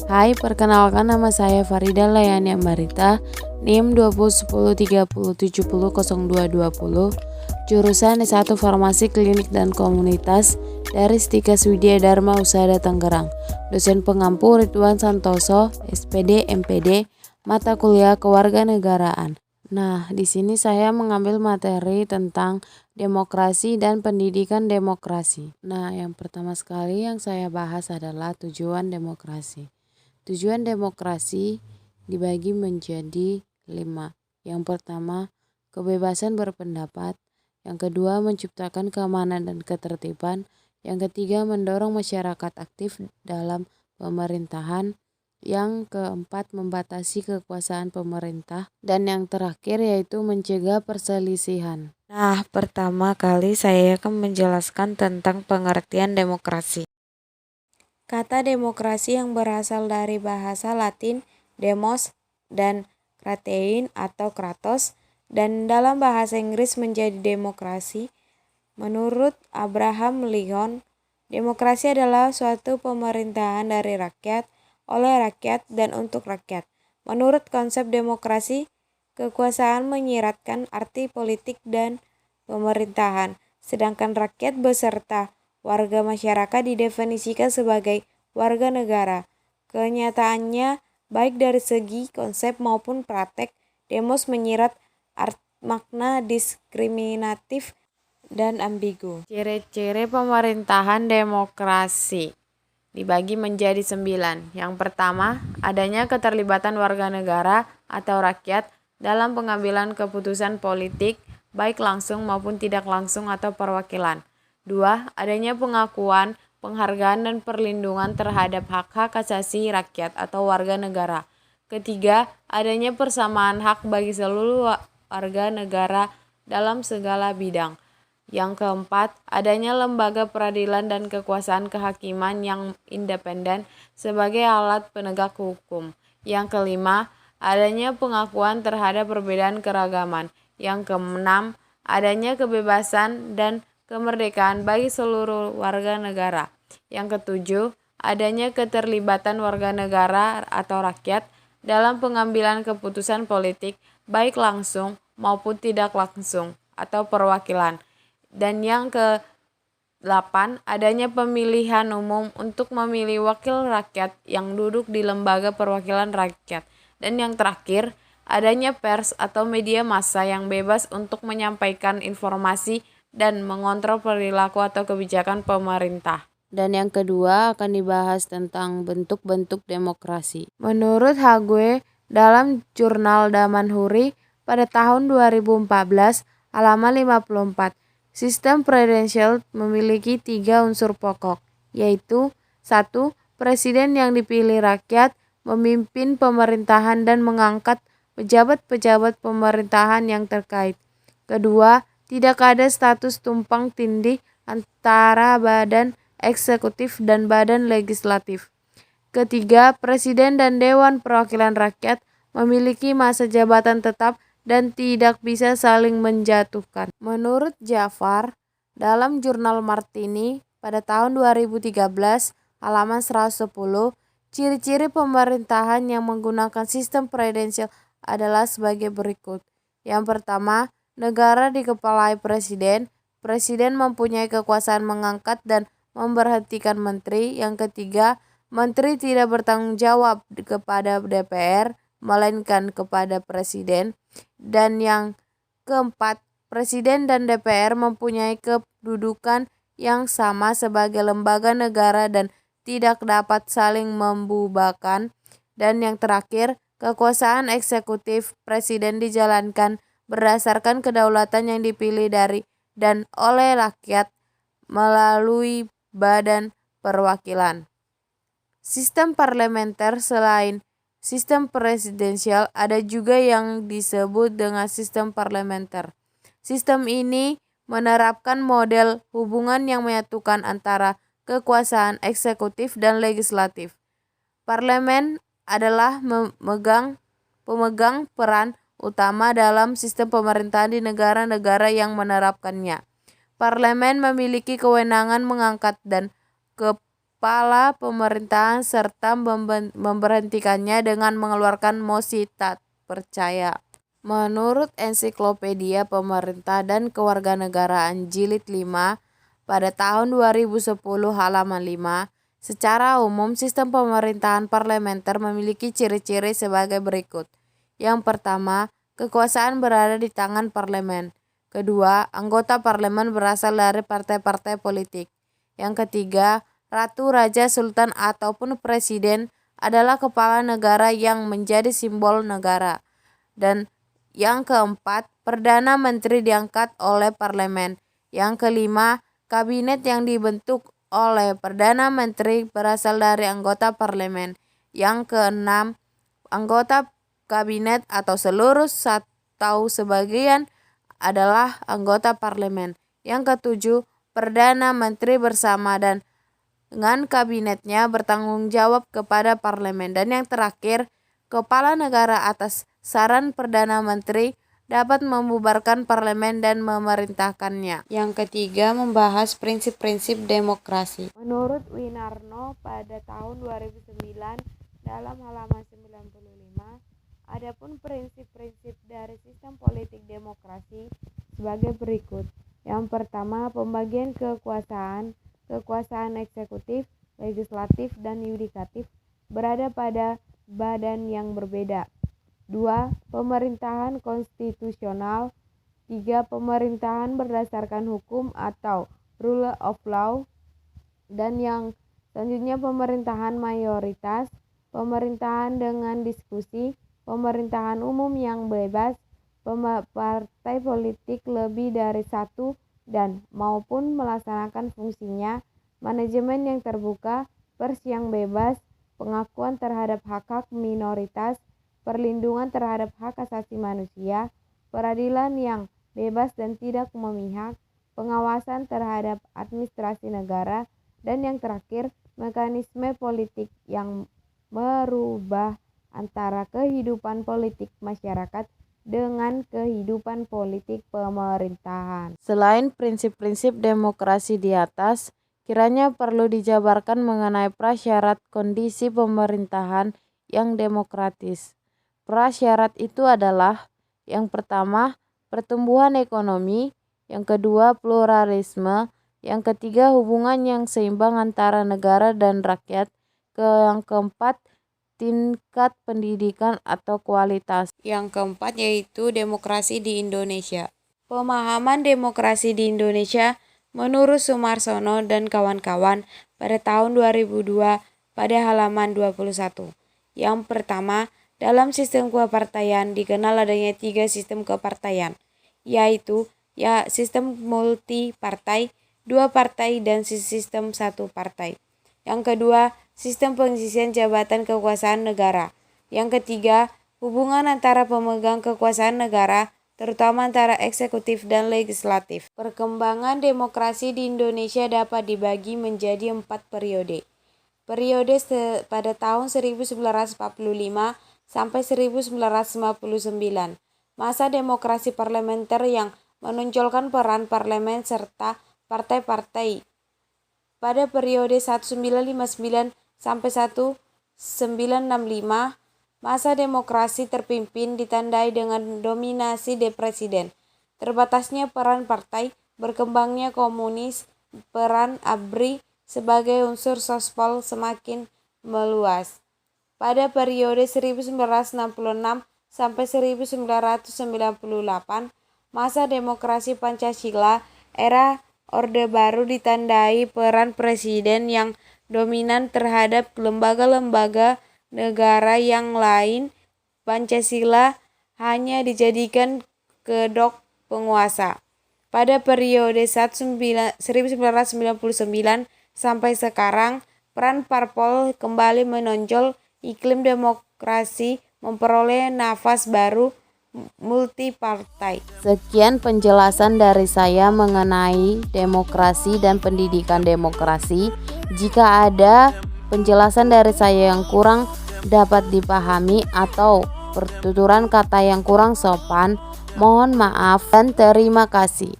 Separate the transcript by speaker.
Speaker 1: Hai, perkenalkan nama saya Farida Layani Ambarita, NIM 201030700220, jurusan S1 Farmasi Klinik dan Komunitas dari Stikas Widya Dharma Husada Tangerang. Dosen pengampu Ridwan Santoso, SPD, MPD, mata kuliah Kewarganegaraan. Nah, di sini saya mengambil materi tentang demokrasi dan pendidikan demokrasi. Nah, yang pertama sekali yang saya bahas adalah tujuan demokrasi. Tujuan demokrasi dibagi menjadi 5. Yang pertama, kebebasan berpendapat. Yang kedua, menciptakan keamanan dan ketertiban. Yang ketiga, mendorong masyarakat aktif dalam pemerintahan. Yang keempat, membatasi kekuasaan pemerintah. Dan yang terakhir yaitu mencegah perselisihan. Nah, pertama kali saya akan menjelaskan tentang pengertian demokrasi. Kata demokrasi yang berasal dari bahasa Latin demos dan kratein atau kratos, dan dalam bahasa Inggris menjadi demokrasi. Menurut Abraham Lincoln, demokrasi adalah suatu pemerintahan dari rakyat, oleh rakyat, dan untuk rakyat. Menurut konsep demokrasi, kekuasaan menyiratkan arti politik dan pemerintahan, sedangkan rakyat beserta warga masyarakat didefinisikan sebagai warga negara. Kenyataannya, baik dari segi konsep maupun praktek, demos menyirat makna diskriminatif dan ambigu. Ciri-ciri pemerintahan demokrasi dibagi menjadi 9. Yang pertama, adanya keterlibatan warga negara atau rakyat dalam pengambilan keputusan politik, baik langsung maupun tidak langsung atau perwakilan. 2. Adanya pengakuan, penghargaan dan perlindungan terhadap hak-hak asasi rakyat atau warga negara. Ketiga, adanya persamaan hak bagi seluruh warga negara dalam segala bidang. Yang keempat, adanya lembaga peradilan dan kekuasaan kehakiman yang independen sebagai alat penegak hukum. Yang kelima, adanya pengakuan terhadap perbedaan keragaman. Yang keenam, adanya kebebasan dan kemerdekaan bagi seluruh warga negara. Yang ketujuh, adanya keterlibatan warga negara atau rakyat dalam pengambilan keputusan politik, baik langsung maupun tidak langsung atau perwakilan. Dan yang ke-8, adanya pemilihan umum untuk memilih wakil rakyat yang duduk di lembaga perwakilan rakyat. Dan yang terakhir, adanya pers atau media massa yang bebas untuk menyampaikan informasi dan mengontrol perilaku atau kebijakan pemerintah. Dan yang kedua akan dibahas tentang bentuk-bentuk demokrasi. Menurut Hague dalam jurnal Damanhuri pada tahun 2014 halaman 54, sistem presidensial memiliki 3 unsur pokok, yaitu 1. Presiden yang dipilih rakyat memimpin pemerintahan dan mengangkat pejabat-pejabat pemerintahan yang terkait. Kedua, tidak ada status tumpang tindih antara badan eksekutif dan badan legislatif. Ketiga, Presiden dan Dewan Perwakilan Rakyat memiliki masa jabatan tetap dan tidak bisa saling menjatuhkan. Menurut Jafar, dalam jurnal Martini pada tahun 2013 halaman 110, ciri-ciri pemerintahan yang menggunakan sistem presidensial adalah sebagai berikut. Yang pertama, negara dikepalai presiden. Presiden mempunyai kekuasaan mengangkat dan memberhentikan menteri. Yang ketiga, menteri tidak bertanggung jawab kepada DPR, melainkan kepada presiden. Dan yang keempat, presiden dan DPR mempunyai kedudukan yang sama sebagai lembaga negara dan tidak dapat saling membubarkan. Dan yang terakhir, kekuasaan eksekutif presiden dijalankan berdasarkan kedaulatan yang dipilih dari dan oleh rakyat melalui badan perwakilan. Sistem parlementer selain sistem presidensial ada juga yang disebut dengan sistem parlementer. Sistem ini menerapkan model hubungan yang menyatukan antara kekuasaan eksekutif dan legislatif. Parlemen adalah pemegang peran utama dalam sistem pemerintahan di negara-negara yang menerapkannya. Parlemen memiliki kewenangan mengangkat dan kepala pemerintahan serta memberhentikannya dengan mengeluarkan mosi tak percaya. Menurut Ensiklopedia Pemerintah dan Kewarganegaraan Jilid 5 pada tahun 2010 halaman 5, secara umum sistem pemerintahan parlementer memiliki ciri-ciri sebagai berikut. Yang pertama, kekuasaan berada di tangan parlemen. Kedua, anggota parlemen berasal dari partai-partai politik. Yang ketiga, ratu, raja, sultan ataupun presiden adalah kepala negara yang menjadi simbol negara. Dan yang keempat, perdana menteri diangkat oleh parlemen. Yang kelima, kabinet yang dibentuk oleh perdana menteri berasal dari anggota parlemen. Yang keenam, anggota kabinet atau seluruh atau sebagian adalah anggota parlemen. Yang ketujuh, perdana menteri bersama dan dengan kabinetnya bertanggung jawab kepada parlemen. Dan yang terakhir, kepala negara atas saran perdana menteri dapat membubarkan parlemen dan memerintahkannya. Yang ketiga, membahas prinsip-prinsip demokrasi. Menurut Winarno pada tahun 2009 dalam halaman 95, adapun prinsip-prinsip dari sistem politik demokrasi sebagai berikut. Yang pertama, pembagian kekuasaan eksekutif, legislatif, dan yudikatif berada pada badan yang berbeda. 2. Pemerintahan konstitusional. 3. Pemerintahan berdasarkan hukum atau rule of law. Dan yang selanjutnya pemerintahan mayoritas, pemerintahan dengan diskusi, pemerintahan umum yang bebas, partai politik lebih dari satu dan maupun melaksanakan fungsinya, manajemen yang terbuka, pers yang bebas, pengakuan terhadap hak-hak minoritas, perlindungan terhadap hak asasi manusia, peradilan yang bebas dan tidak memihak, pengawasan terhadap administrasi negara, dan yang terakhir, mekanisme politik yang merubah antara kehidupan politik masyarakat dengan kehidupan politik pemerintahan. Selain prinsip-prinsip demokrasi di atas, kiranya perlu dijabarkan mengenai prasyarat kondisi pemerintahan yang demokratis. Prasyarat itu adalah yang pertama, pertumbuhan ekonomi, yang kedua, pluralisme, yang ketiga, hubungan yang seimbang antara negara dan rakyat, yang keempat, tingkat pendidikan atau kualitas. Yang keempat yaitu demokrasi di Indonesia. Pemahaman demokrasi di Indonesia menurut Sumarsono dan kawan-kawan pada tahun 2002 pada halaman 21. Yang pertama, dalam sistem kepartaian dikenal adanya 3 sistem kepartaian, yaitu sistem multipartai, 2 partai, dan sistem 1 partai. Yang kedua, sistem pengisian jabatan kekuasaan negara. Yang ketiga, hubungan antara pemegang kekuasaan negara, terutama antara eksekutif dan legislatif. Perkembangan demokrasi di Indonesia dapat dibagi menjadi 4 periode. Periode pada tahun 1945 sampai 1959, masa demokrasi parlementer yang menonjolkan peran parlemen serta partai-partai. Pada periode 1959 sampai 1965, masa demokrasi terpimpin ditandai dengan dominasi presiden, terbatasnya peran partai, berkembangnya komunis, peran ABRI sebagai unsur sospol semakin meluas. Pada periode 1966 sampai 1998, masa demokrasi Pancasila, era Orde Baru ditandai peran presiden yang dominan terhadap lembaga-lembaga negara yang lain. Pancasila hanya dijadikan kedok penguasa. Pada periode 1999 sampai sekarang, peran parpol kembali menonjol. Iklim demokrasi memperoleh nafas baru, multipartai. Sekian penjelasan dari saya mengenai demokrasi dan pendidikan demokrasi. Jika ada penjelasan dari saya yang kurang dapat dipahami atau pertuturan kata yang kurang sopan, mohon maaf dan terima kasih.